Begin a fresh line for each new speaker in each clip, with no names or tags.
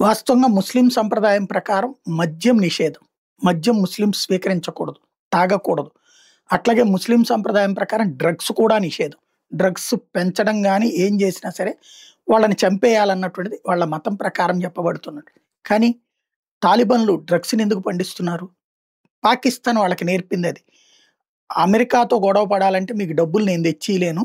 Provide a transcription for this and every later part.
వాస్తవంగా ముస్లిం సంప్రదాయం ప్రకారం మద్యం నిషేధం. మద్యం ముస్లిమ్స్ స్వీకరించకూడదు. తాగకూడదు. అట్లాగే ముస్లిం సంప్రదాయం ప్రకారం డ్రగ్స్ కూడా నిషేధం. డ్రగ్స్ పెంచడం గాని, ఏం చేసినా సరే వాళ్ళని చంపేయాలన్నటువంటిది వాళ్ళ మతం ప్రకారం చెప్పబడుతున్నది. కానీ తాలిబాన్లు డ్రగ్స్‌ని ఎందుకు పండిస్తున్నారు? పాకిస్తాన్ వాళ్ళకి నేర్పిందది. అమెరికాతో గొడవ పడాలంటే మీకు డబ్బులు నేను తెచ్చియలేను.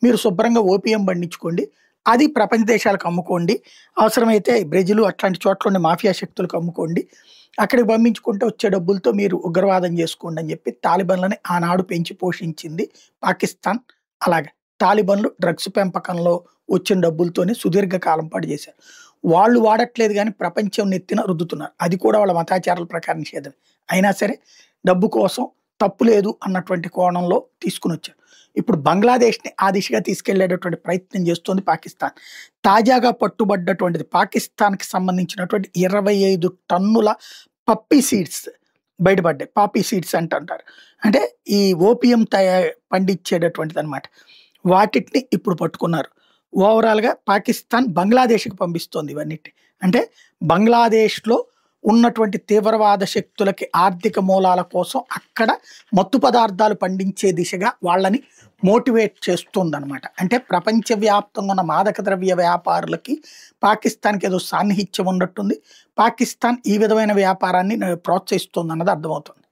మీరు శుభ్రంగా ఓపీఎం పండించుకోండి. అది ప్రపంచ దేశాలకు అమ్ముకోండి. అవసరమైతే బ్రెజిల్ అట్లాంటి చోట్లుండే మాఫియా శక్తులకు అమ్ముకోండి. అక్కడికి పంపించుకుంటే వచ్చే డబ్బులతో మీరు ఉగ్రవాదం చేసుకోండి అని చెప్పి తాలిబాన్లని ఆనాడు పెంచి పోషించింది పాకిస్తాన్. అలాగే తాలిబాన్లు డ్రగ్స్ పెంపకంలో వచ్చిన డబ్బులతోనే సుదీర్ఘ కాలం పాటు చేశారు. వాళ్ళు వాడట్లేదు గానీ ప్రపంచం నెత్తిన రుద్దుతున్నారు. అది కూడా వాళ్ళ మతాచారాల ప్రకారం నిషేధమే. అయినా సరే డబ్బు కోసం తప్పు లేదు అన్నటువంటి కోణంలో తీసుకొనొచ్చారు. ఇప్పుడు బంగ్లాదేశ్‌ని ఆ దిశగా తీసుకెళ్లేటటువంటి ప్రయత్నం చేస్తోంది పాకిస్తాన్. తాజాగా పట్టుబడ్డటువంటిది పాకిస్తాన్‌కి సంబంధించినటువంటి 25 టన్నుల పప్పీ సీడ్స్ బయటపడ్డాయి. పాపీ సీడ్స్ అంటారు. అంటే ఈ ఓపీఎం పండించేటటువంటిదనమాట. వాటిని ఇప్పుడు పట్టుకున్నారు. ఓవరాల్‌గా పాకిస్తాన్ బంగ్లాదేశ్‌కి పంపిస్తోంది ఇవన్నిటిని. అంటే బంగ్లాదేశ్‌లో ఉన్నటువంటి తీవ్రవాద శక్తులకి ఆర్థిక మూలాల కోసం అక్కడ మత్తు పదార్థాలు పండించే దిశగా వాళ్ళని మోటివేట్ చేస్తుందనమాట. అంటే ప్రపంచవ్యాప్తంగా ఉన్న మాదక ద్రవ్య వ్యాపారులకి పాకిస్తాన్‌కి ఏదో సాన్నిహిత్యం ఉన్నట్టుంది. పాకిస్తాన్ ఈ విధమైన వ్యాపారాన్ని ప్రోత్సహిస్తోందన్నది అర్థమవుతుంది.